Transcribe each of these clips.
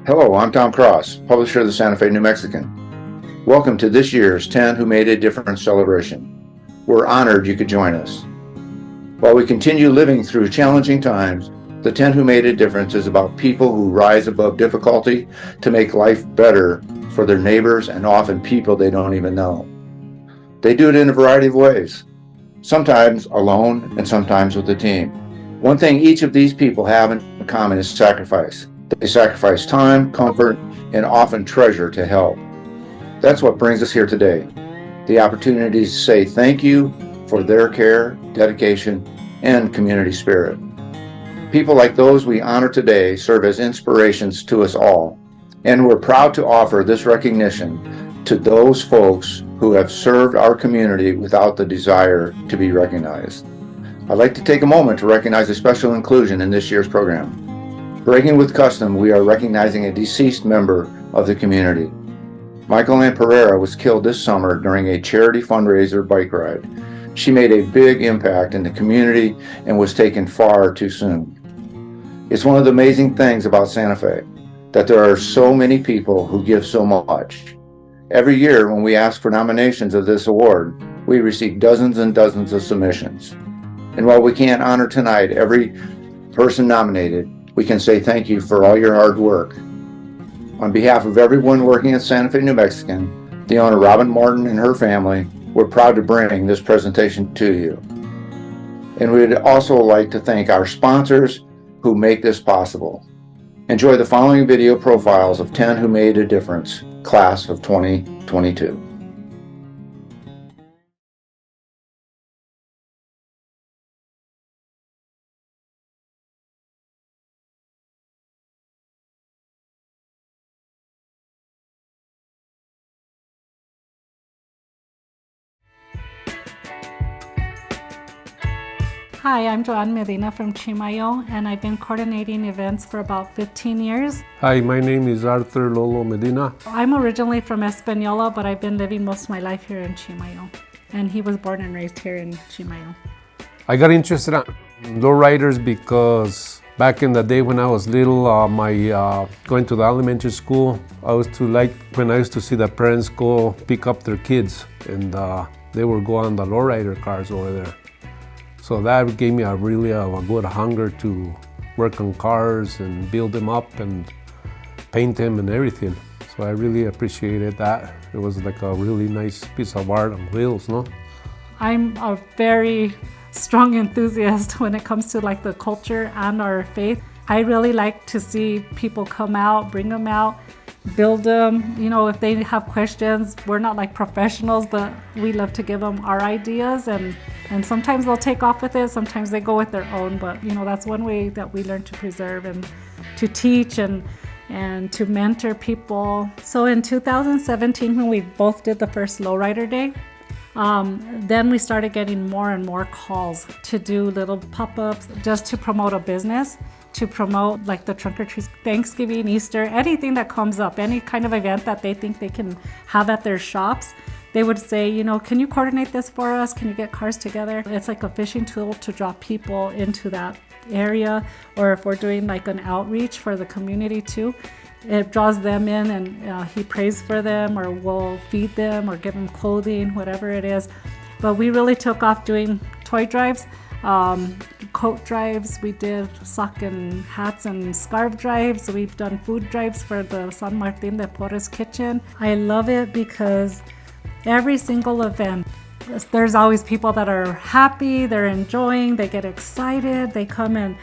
Hello, I'm Tom Cross, publisher of the Santa Fe New Mexican. Welcome to this year's 10 Who Made a Difference celebration. We're honored you could join us. While we continue living through challenging times, the 10 Who Made a Difference is about people who rise above difficulty to make life better for their neighbors and often people they don't even know. They do it in a variety of ways, sometimes alone and sometimes with a team. One thing each of these people have in common is sacrifice. They sacrifice time, comfort, and often treasure to help. That's what brings us here today, the opportunity to say thank you for their care, dedication, and community spirit. People like those we honor today serve as inspirations to us all, and we're proud to offer this recognition to those folks who have served our community without the desire to be recognized. I'd like to take a moment to recognize a special inclusion in this year's program. Breaking with custom, we are recognizing a deceased member of the community. Michael Ann Pereira was killed this summer during a charity fundraiser bike ride. She made a big impact in the community and was taken far too soon. It's one of the amazing things about Santa Fe, that there are so many people who give so much. Every year when we ask for nominations of this award, we receive dozens and dozens of submissions. And while we can't honor tonight every person nominated, we can say thank you for all your hard work. On behalf of everyone working at Santa Fe New Mexican, the owner Robin Martin and her family, we're proud to bring this presentation to you. And we'd also like to thank our sponsors who make this possible. Enjoy the following video profiles of 10 who made a difference, class of 2022. Hi, I'm Joanne Medina from Chimayo, and I've been coordinating events for about 15 years. Hi, my name is Arthur Lolo Medina. I'm originally from Española, but I've been living most of my life here in Chimayo, and he was born and raised here in Chimayo. I got interested in lowriders because back in the day when I was little, going to the elementary school, I used to see the parents go pick up their kids, and they would go on the lowrider cars over there. So that gave me a good hunger to work on cars and build them up and paint them and everything. So I really appreciated that. It was like a really nice piece of art on wheels, no? I'm a very strong enthusiast when it comes to like the culture and our faith. I really like to see people come out, bring them out, build them. You know, if they have questions, we're not like professionals, but we love to give them our ideas, and sometimes they'll take off with it, sometimes they go with their own, but you know, that's one way that we learn to preserve and to teach and to mentor people. So in 2017, when we both did the first Lowrider Day, then we started getting more and more calls to do little pop-ups just to promote a business, to promote like the trunk or treat, Thanksgiving, Easter, anything that comes up, any kind of event that they think they can have at their shops. They would say, you know, can you coordinate this for us? Can you get cars together? It's like a fishing tool to draw people into that area, or if we're doing like an outreach for the community too, it draws them in, and he prays for them, or we'll feed them or give them clothing, whatever it is. But we really took off doing toy drives, coat drives. We did sock and hats and scarf drives. We've done food drives for the San Martin de Porres kitchen. I love it because every single event, there's always people that are happy, they're enjoying, they get excited, they come and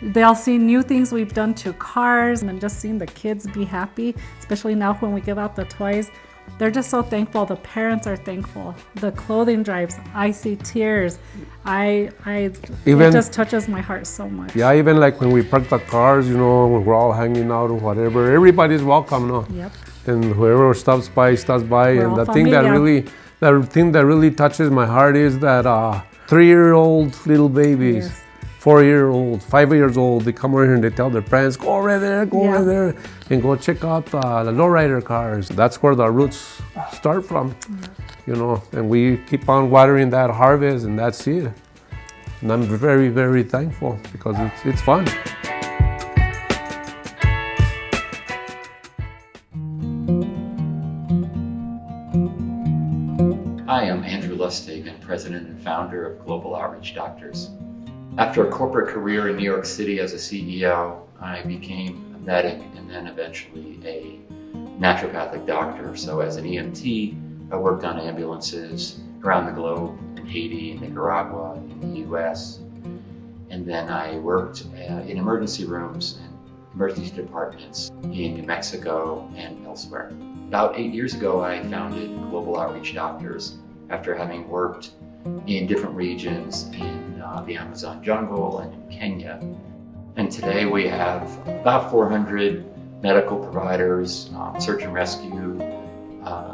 they'll see new things we've done to cars, and just seeing the kids be happy, especially now when we give out the toys. they're just so thankful. The parents are thankful. The clothing drives, I see tears. It just touches my heart so much. Yeah, even like when we park the cars, when we're all hanging out or whatever, everybody's welcome, no? Yep. And whoever stops by. We're And all the thing that really touches my heart is that 3-year-old little babies, Yes. 4-year-old, 5 years old, they come over here and they tell their parents, go over there, Yeah. over there, and go check out the lowrider cars. That's where the roots start from, and we keep on watering that harvest, and that's it. And I'm very, very thankful because it's fun. Hi, I'm Andrew Lustig, and president and founder of Global Outreach Doctors. After a corporate career in New York City as a CEO, I became a medic and then eventually a naturopathic doctor. So as an EMT, I worked on ambulances around the globe, in Haiti, in Nicaragua, in the US. And then I worked in emergency rooms and emergency departments in New Mexico and elsewhere. About 8 years ago, I founded Global Outreach Doctors after having worked in different regions in the Amazon jungle and in Kenya. And today we have about 400 medical providers, search and rescue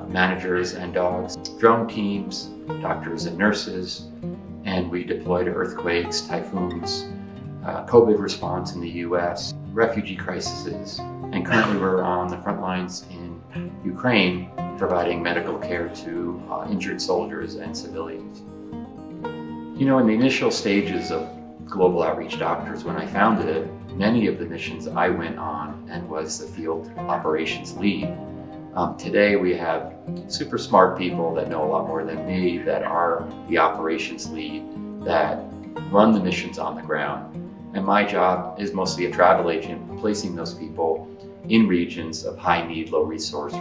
managers and dogs, drone teams, doctors and nurses, and we deploy to earthquakes, typhoons, COVID response in the US, refugee crises, and currently we're on the front lines in Ukraine providing medical care to injured soldiers and civilians. In the initial stages of Global Outreach Doctors, when I founded it, many of the missions I went on and was the field operations lead. Today we have super smart people that know a lot more than me that are the operations lead that run the missions on the ground. And my job is mostly a travel agent, placing those people in regions of high need, low resource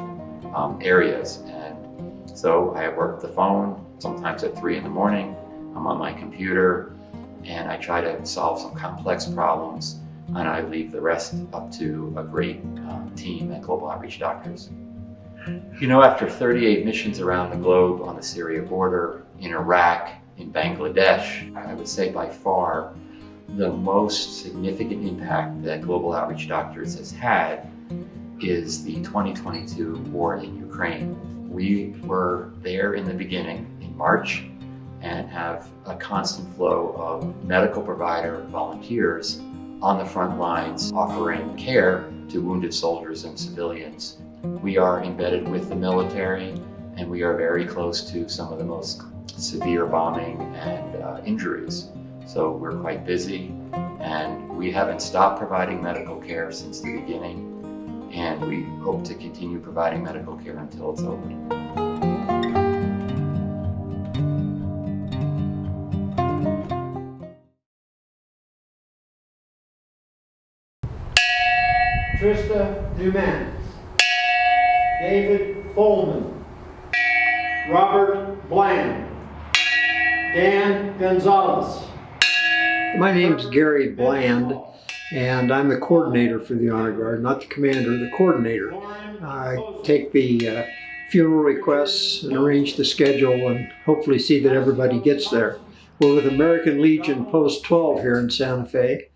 areas. And so I work the phone, sometimes at 3 a.m. I'm on my computer and I try to solve some complex problems, and I leave the rest up to a great team at Global Outreach Doctors. After 38 missions around the globe on the Syria border, in Iraq, in Bangladesh, I would say by far the most significant impact that Global Outreach Doctors has had is the 2022 war in Ukraine. We were there in the beginning, in March, and have a constant flow of medical provider volunteers on the front lines offering care to wounded soldiers and civilians. We are embedded with the military, and we are very close to some of the most severe bombing and injuries. So we're quite busy, and we haven't stopped providing medical care since the beginning, and we hope to continue providing medical care until it's over. Trista Newman, David Folman, Robert Bland, Dan Gonzalez. My name's Gary Bland, and I'm the coordinator for the Honor Guard, not the commander, the coordinator. I take the funeral requests and arrange the schedule and hopefully see that everybody gets there. We're with American Legion Post 12 here in Santa Fe.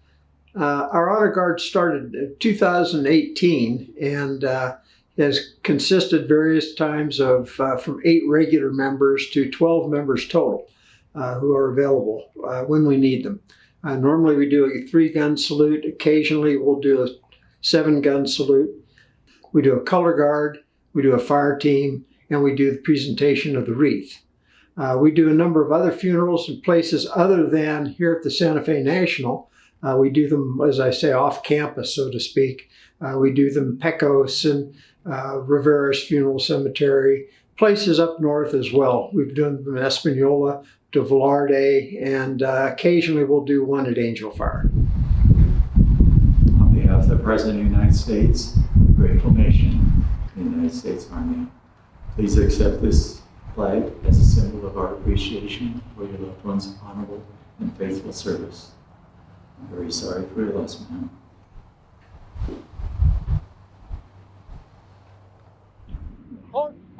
Our Honor Guard started in 2018 and has consisted various times of from 8 regular members to 12 members total who are available when we need them. Normally we do a 3-gun salute. Occasionally we'll do a 7-gun salute. We do a color guard, we do a fire team, and we do the presentation of the wreath. We do a number of other funerals in places other than here at the Santa Fe National. We do them, as I say, off campus, so to speak. We do them Pecos and Rivera's Funeral Cemetery, places up north as well. We've done them in Espanola to Velarde, and occasionally we'll do one at Angel Fire. On behalf of the President of the United States, grateful nation, the United States Army, please accept this flag as a symbol of our appreciation for your loved one's honorable and faithful service. I'm very sorry for your loss, ma'am.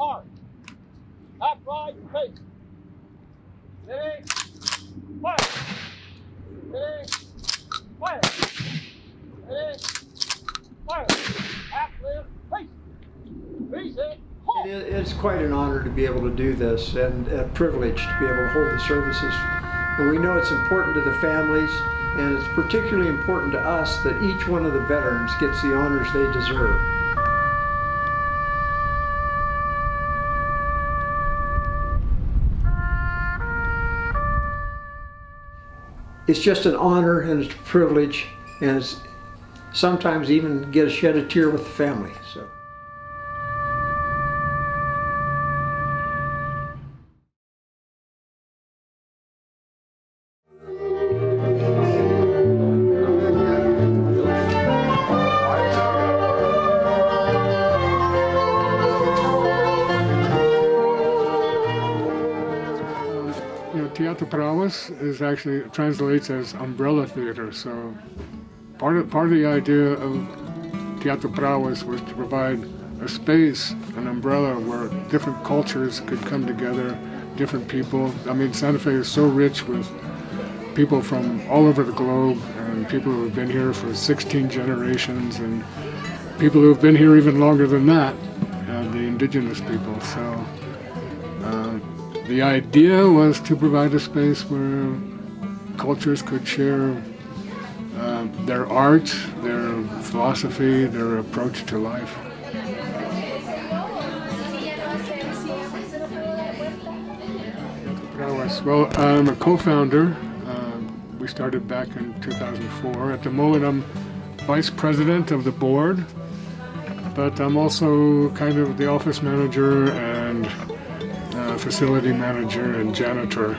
hard. Half right, face. Ready? Fire. Ready? Fire. Ready? Fire. Half left, face. Face it. Halt. It's quite an honor to be able to do this and a privilege to be able to hold the services. And we know it's important to the families, and it's particularly important to us that each one of the veterans gets the honors they deserve. It's just an honor and it's a privilege, and it's sometimes even get to shed a tear with the family. So. Teatro Paraguas is actually translates as umbrella theater. So part of the idea of Teatro Paraguas was to provide a space, an umbrella where different cultures could come together, different people. I mean, Santa Fe is so rich with people from all over the globe, and people who have been here for 16 generations, and people who have been here even longer than that, the indigenous people. So. The idea was to provide a space where cultures could share their art, their philosophy, their approach to life. Well, I'm a co-founder. We started back in 2004. At the moment, I'm vice president of the board, but I'm also kind of the office manager and facility manager and janitor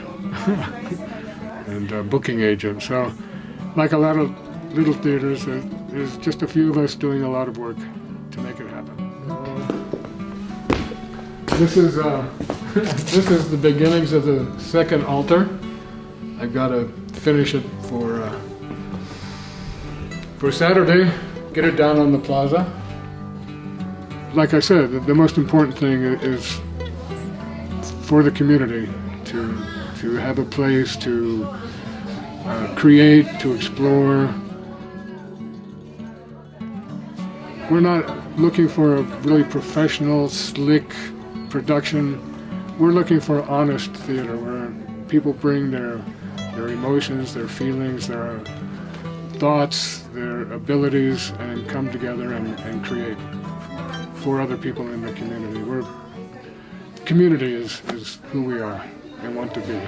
and booking agent. So like a lot of little theaters, there's just a few of us doing a lot of work to make it happen. This is this is the beginnings of the second altar. I've got to finish it for Saturday, get it down on the plaza. Like I said, the most important thing is for the community to have a place to create, to explore. We're not looking for a really professional, slick production. We're looking for honest theater where people bring their emotions, their feelings, their thoughts, their abilities, and come together and create for other people in the community. Community is who we are and want to be.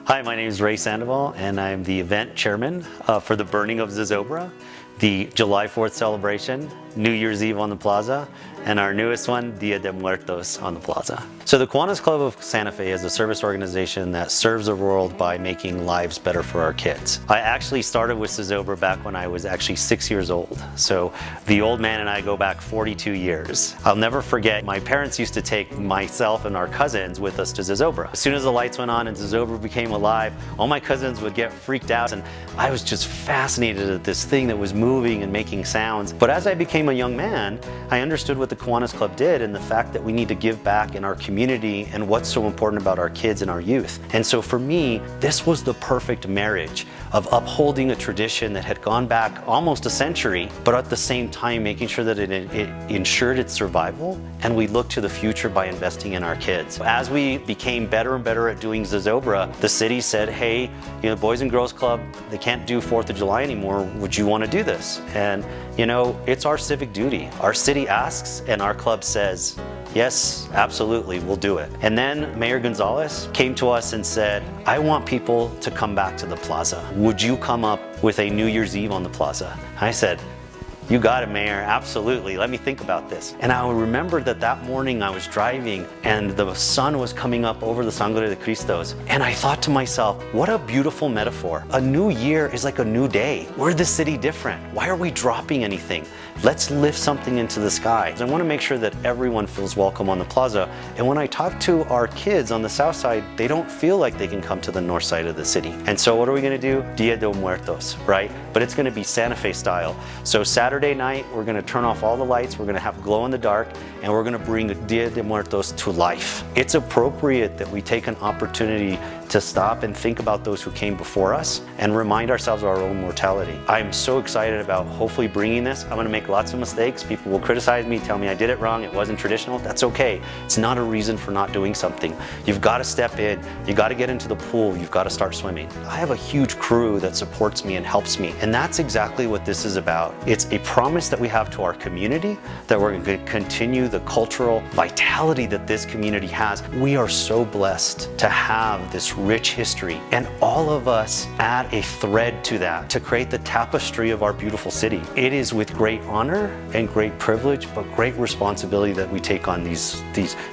Hi, my name is Ray Sandoval, and I'm the event chairman for the burning of Zozobra, the July 4th celebration, New Year's Eve on the plaza, and our newest one, Dia de Muertos on the plaza. So the Kiwanis Club of Santa Fe is a service organization that serves the world by making lives better for our kids. I actually started with Zozobra back when I was actually 6 years old. So the old man and I go back 42 years. I'll never forget, my parents used to take myself and our cousins with us to Zozobra. As soon as the lights went on and Zozobra became alive, all my cousins would get freaked out, and I was just fascinated at this thing that was moving and making sounds. But as I became a young man, I understood what the Kiwanis Club did and the fact that we need to give back in our community and what's so important about our kids and our youth. And so for me, this was the perfect marriage of upholding a tradition that had gone back almost a century, but at the same time making sure that it ensured its survival, and we looked to the future by investing in our kids. As we became better and better at doing Zozobra, the city said, hey, you know, Boys and Girls Club, they can't do 4th of July anymore, would you want to do this? And you know, it's our civic duty. Our city asks and our club says, yes, absolutely, we'll do it. And then Mayor Gonzalez came to us and said, I want people to come back to the plaza. Would you come up with a New Year's Eve on the plaza? I said, You got it, Mayor, absolutely. Let me think about this. And I remembered that morning I was driving and the sun was coming up over the Sangre de Cristos. And I thought to myself, what a beautiful metaphor. A new year is like a new day. We're the city different. Why are we dropping anything? Let's lift something into the sky. I want to make sure that everyone feels welcome on the plaza. And when I talk to our kids on the south side, they don't feel like they can come to the north side of the city. And so what are we going to do? Dia de Muertos, right? But it's going to be Santa Fe style. So Saturday night, we're going to turn off all the lights. We're going to have glow in the dark, and we're going to bring Dia de Muertos to life. It's appropriate that we take an opportunity to stop and think about those who came before us and remind ourselves of our own mortality. I'm so excited about hopefully bringing this. I'm going to make lots of mistakes. People will criticize me, tell me I did it wrong, it wasn't traditional. That's okay. It's not a reason for not doing something. You've got to step in. You got to get into the pool. You've got to start swimming. I have a huge crew that supports me and helps me, and that's exactly what this is about. It's a promise that we have to our community that we're going to continue the cultural vitality that this community has. We are so blessed to have this rich history, and all of us add a thread to that to create the tapestry of our beautiful city. It is with great honor and great privilege, but great responsibility that we take on these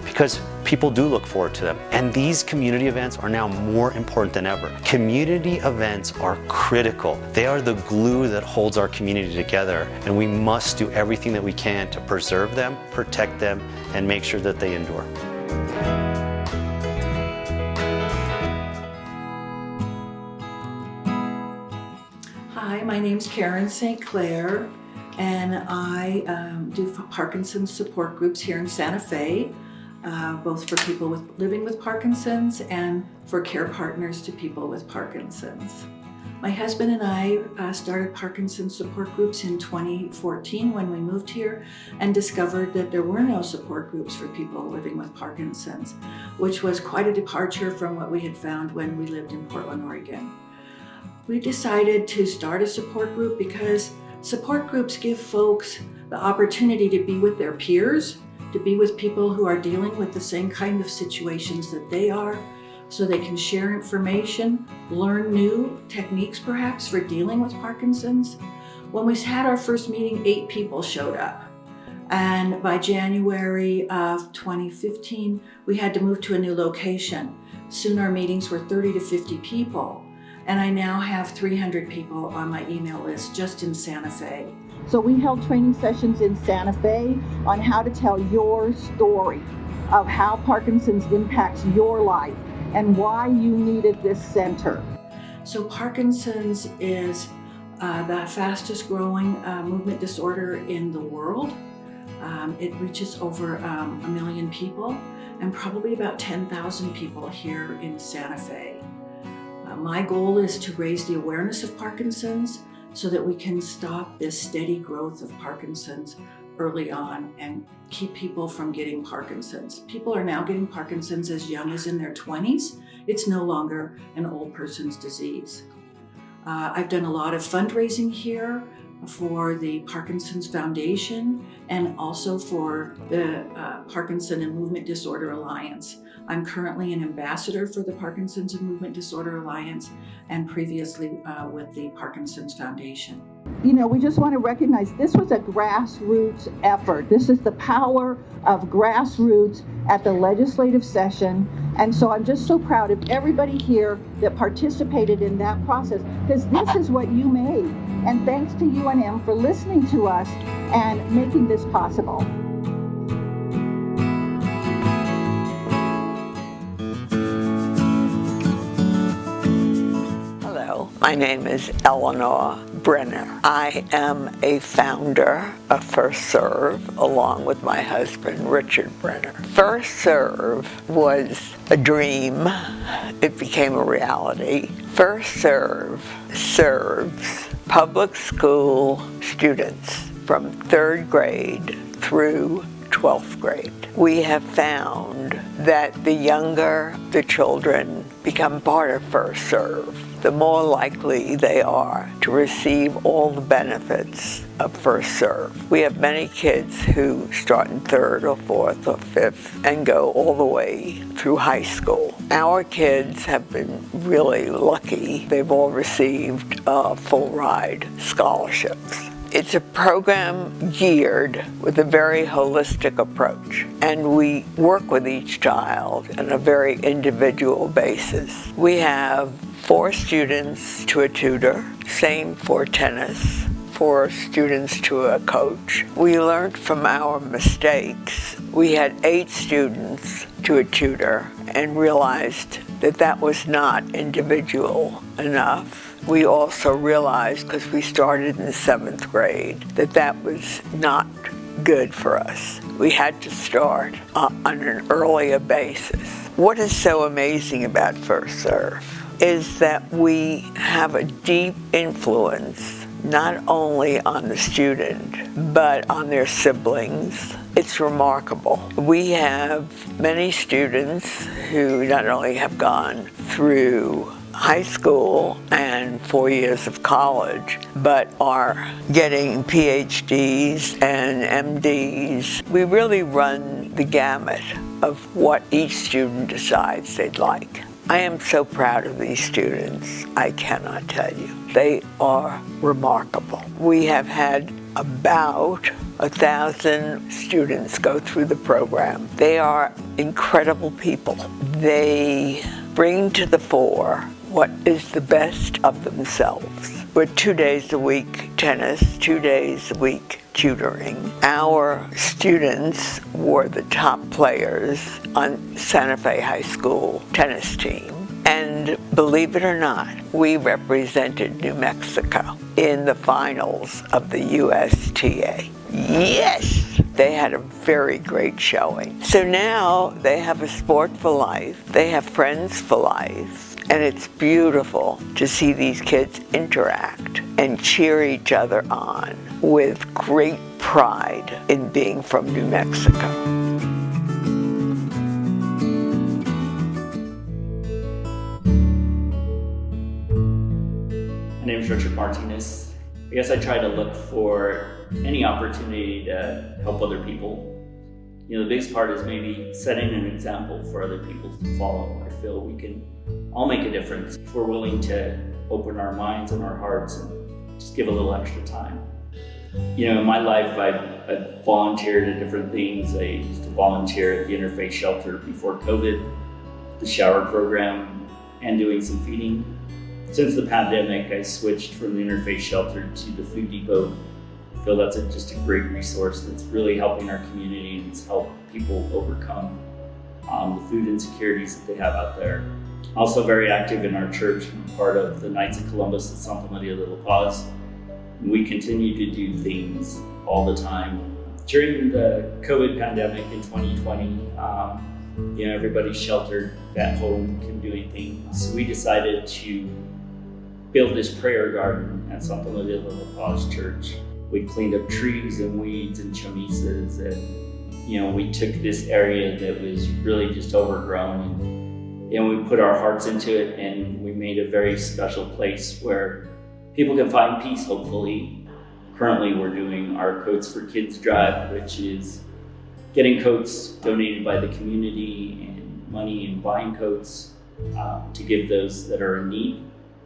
because people do look forward to them. And these community events are now more important than ever. Community events are critical. They are the glue that holds our community together, and we must do everything that we can to preserve them, protect them, and make sure that they endure. Hi, my name's Karen St. Clair, and I do Parkinson's support groups here in Santa Fe, both for people living with Parkinson's and for care partners to people with Parkinson's. My husband and I started Parkinson's support groups in 2014 when we moved here and discovered that there were no support groups for people living with Parkinson's, which was quite a departure from what we had found when we lived in Portland, Oregon. We decided to start a support group because support groups give folks the opportunity to be with their peers, to be with people who are dealing with the same kind of situations that they are, so they can share information, learn new techniques perhaps for dealing with Parkinson's. When we had our first meeting, 8 people showed up. And by January of 2015, we had to move to a new location. Soon our meetings were 30 to 50 people. And I now have 300 people on my email list just in Santa Fe. So we held training sessions in Santa Fe on how to tell your story of how Parkinson's impacts your life and why you needed this center. So Parkinson's is the fastest growing movement disorder in the world. It reaches over 1 million people and probably about 10,000 people here in Santa Fe. My goal is to raise the awareness of Parkinson's so that we can stop this steady growth of Parkinson's early on and keep people from getting Parkinson's. People are now getting Parkinson's as young as in their 20s. It's no longer an old person's disease. I've done a lot of fundraising here for the Parkinson's Foundation and also for the Parkinson and Movement Disorder Alliance. I'm currently an ambassador for the Parkinson's and Movement Disorder Alliance and previously with the Parkinson's Foundation. You know, we just want to recognize this was a grassroots effort. This is the power of grassroots at the legislative session. And so I'm just so proud of everybody here that participated in that process, because this is what you made. And thanks to UNM for listening to us and making this possible. My name is Eleanor Brenner. I am a founder of First Serve along with my husband, Richard Brenner. First Serve was a dream. It became a reality. First Serve serves public school students from 3rd grade through 12th grade. We have found that the younger the children become part of First Serve, the more likely they are to receive all the benefits of First Serve. We have many kids who start in 3rd or 4th or 5th and go all the way through high school. Our kids have been really lucky. They've all received full ride scholarships. It's a program geared with a very holistic approach, and we work with each child on a very individual basis. We have 4 students to a tutor, same for tennis, 4 students to a coach. We learned from our mistakes. We had 8 students to a tutor and realized that that was not individual enough. We also realized, because we started in the 7th grade, that that was not good for us. We had to start on an earlier basis. What is so amazing about First Serve is that we have a deep influence not only on the student, but on their siblings. It's remarkable. We have many students who not only have gone through high school and 4 years of college, but are getting PhDs and MDs. We really run the gamut of what each student decides they'd like. I am so proud of these students, I cannot tell you. They are remarkable. We have had about 1,000 students go through the program. They are incredible people. They bring to the fore what is the best of themselves. We're 2 days a week tennis, 2 days a week tutoring. Our students were the top players on Santa Fe High School tennis team. And believe it or not, we represented New Mexico in the finals of the USTA. Yes! They had a very great showing. So now they have a sport for life, they have friends for life, and it's beautiful to see these kids interact and cheer each other on with great pride in being from New Mexico. My name is Richard Martinez. I guess I try to look for any opportunity to help other people. You know, the biggest part is maybe setting an example for other people to follow. I feel we can all make a difference if we're willing to open our minds and our hearts and just give a little extra time. You know, in my life, I've volunteered at different things. I used to volunteer at the interfaith shelter before COVID, the shower program, and doing some feeding. Since the pandemic, I switched from the interfaith shelter to the food depot. I feel that's just a great resource that's really helping our community and it's helped people overcome the food insecurities that they have out there. Also very active in our church. I'm part of the Knights of Columbus at Santa Maria de la Paz. We continue to do things all the time. During the COVID pandemic in 2020, everybody's sheltered at home, couldn't do anything. So we decided to build this prayer garden at Santa Maria de la Paz Church. We cleaned up trees and weeds and chamisas, and we took this area that was really just overgrown, and we put our hearts into it, and we made a very special place where people can find peace, hopefully. Currently, we're doing our Coats for Kids drive, which is getting coats donated by the community and money and buying coats to give those that are in need.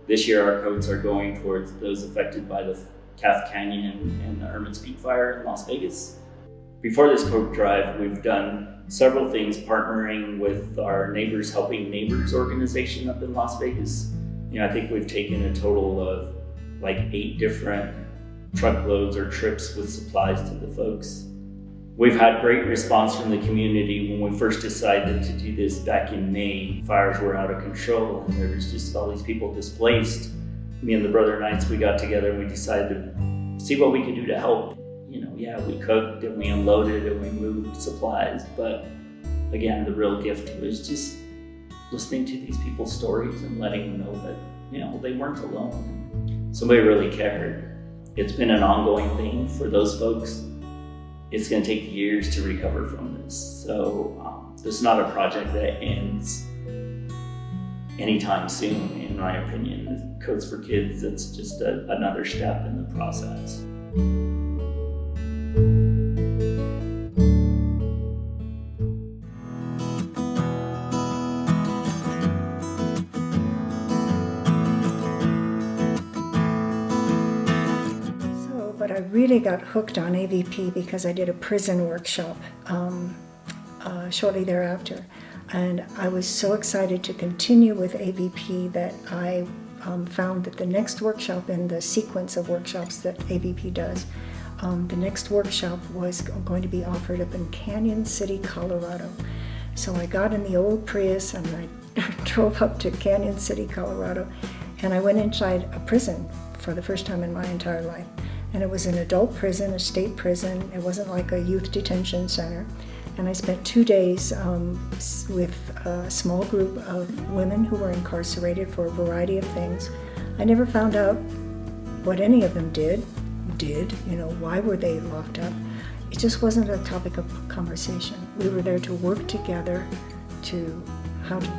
This year, our coats are going towards those affected by the Calf Canyon and the Hermit's Peak fire in Las Vegas. Before this coat drive, we've done several things partnering with our Neighbors Helping Neighbors organization up in Las Vegas. I think we've taken a total of like 8 different truckloads or trips with supplies to the folks. We've had great response from the community. When we first decided to do this back in May, fires were out of control and there was just all these people displaced. Me and the Brother Knights, we got together and we decided to see what we could do to help. We cooked and we unloaded and we moved supplies, but again, the real gift was just listening to these people's stories and letting them know that, they weren't alone. Somebody really cared. It's been an ongoing thing for those folks. It's going to take years to recover from this. So this is not a project that ends anytime soon, in my opinion. Coats for Kids, it's just another step in the process. What I've really got hooked on AVP because I did a prison workshop shortly thereafter. And I was so excited to continue with AVP that I found that the next workshop in the sequence of workshops that AVP does, the next workshop was going to be offered up in Canyon City, Colorado. So I got in the old Prius and I drove up to Canyon City, Colorado, and I went inside a prison for the first time in my entire life. And it was an adult prison, a state prison. It wasn't like a youth detention center. And I spent 2 days with a small group of women who were incarcerated for a variety of things. I never found out what any of them did, why were they locked up. It just wasn't a topic of conversation. We were there to work together to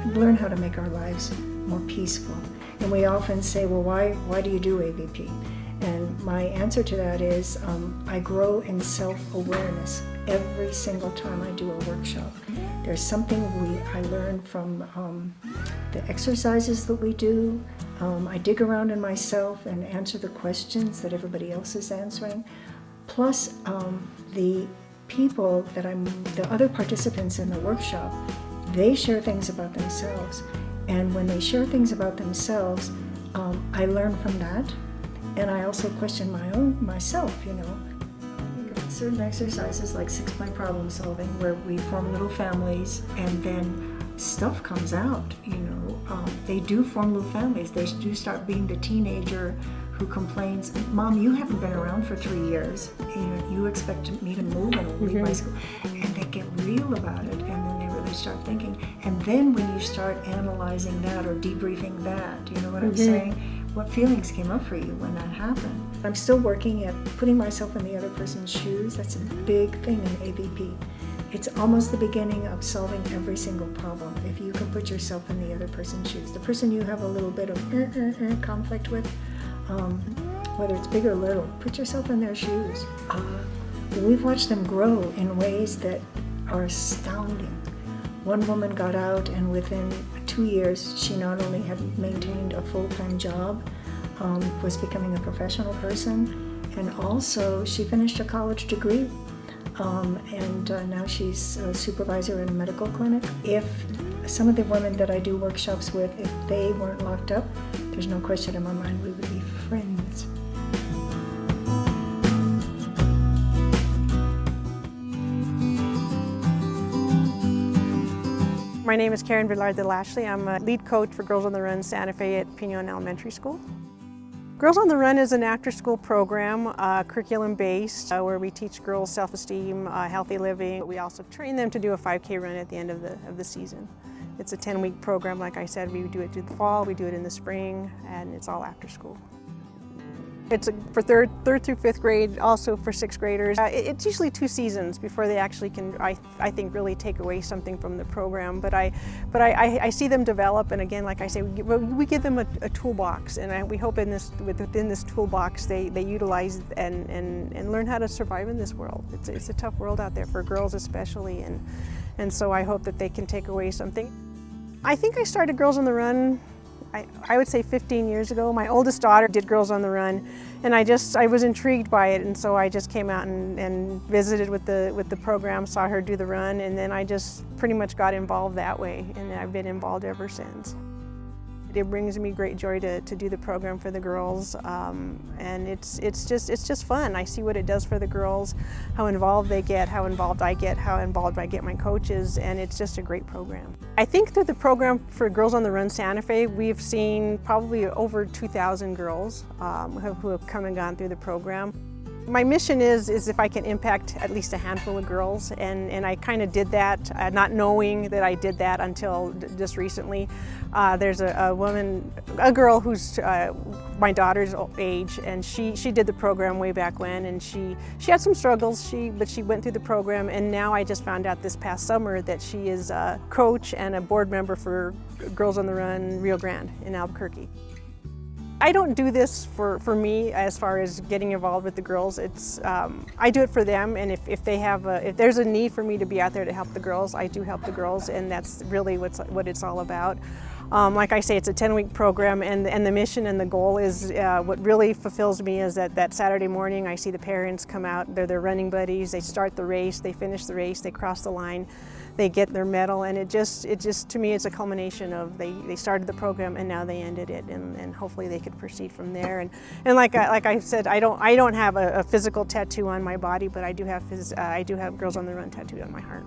learn how to make our lives more peaceful. And we often say, well, why do you do AVP? And my answer to that is I grow in self-awareness every single time I do a workshop. There's something I learn from the exercises that we do. I dig around in myself and answer the questions that everybody else is answering. Plus, the people the other participants in the workshop, they share things about themselves. And when they share things about themselves, I learn from that. And I also question myself. Certain exercises like 6-point problem solving, where we form little families and then stuff comes out, they do form little families. They do start being the teenager who complains, Mom, you haven't been around for 3 years. You expect me to move and leave my school. And they get real about it, and then they really start thinking. And then when you start analyzing that or debriefing that, you know what I'm saying? What feelings came up for you when that happened? I'm still working at putting myself in the other person's shoes. That's a big thing in AVP. It's almost the beginning of solving every single problem. If you can put yourself in the other person's shoes, the person you have a little bit of conflict with, whether it's big or little, put yourself in their shoes. We've watched them grow in ways that are astounding. One woman got out, and within 2 years, she not only had maintained a full-time job, was becoming a professional person, and also she finished a college degree. And now she's a supervisor in a medical clinic. If some of the women that I do workshops with, if they weren't locked up, there's no question in my mind we would be friends. My name is Karen Villard de Lashley. I'm a lead coach for Girls on the Run Santa Fe at Pinon Elementary School. Girls on the Run is an after-school program, curriculum-based, where we teach girls self-esteem, healthy living. We also train them to do a 5K run at the end of the season. It's a 10-week program, like I said. We do it through the fall, we do it in the spring, and it's all after school. It's for third through fifth grade, also for sixth graders. It's usually 2 seasons before they actually can, I think, really take away something from the program. But I see them develop, and again, like I say, we give them a toolbox, and we hope within this toolbox they utilize and learn how to survive in this world. It's a tough world out there for girls especially, and so I hope that they can take away something. I think I started Girls on the Run, I would say 15 years ago. My oldest daughter did Girls on the Run, and I was intrigued by it, and so I just came out and visited with the program, saw her do the run, and then I just pretty much got involved that way, and I've been involved ever since. It brings me great joy to do the program for the girls, and it's just fun. I see what it does for the girls, how involved they get, how involved I get, how involved I get my coaches, and it's just a great program. I think through the program for Girls on the Run Santa Fe, we've seen probably over 2,000 girls who have come and gone through the program. My mission is if I can impact at least a handful of girls, and I kind of did that, not knowing that I did that until just recently. There's a girl who's my daughter's age, and she did the program way back when, and she had some struggles, but she went through the program, and now I just found out this past summer that she is a coach and a board member for Girls on the Run Rio Grande in Albuquerque. I don't do this for me as far as getting involved with the girls. I do it for them, and if there's a need for me to be out there to help the girls, I do help the girls, and that's really what it's all about. Like I say, it's a 10-week program, and the mission and the goal is what really fulfills me is that Saturday morning I see the parents come out, they're their running buddies, they start the race, they finish the race, they cross the line, they get their medal, and it just to me it's a culmination of they started the program and now they ended it, and hopefully they could proceed from there. And like I said, I don't have a physical tattoo on my body, but I do have Girls on the Run tattooed on my heart.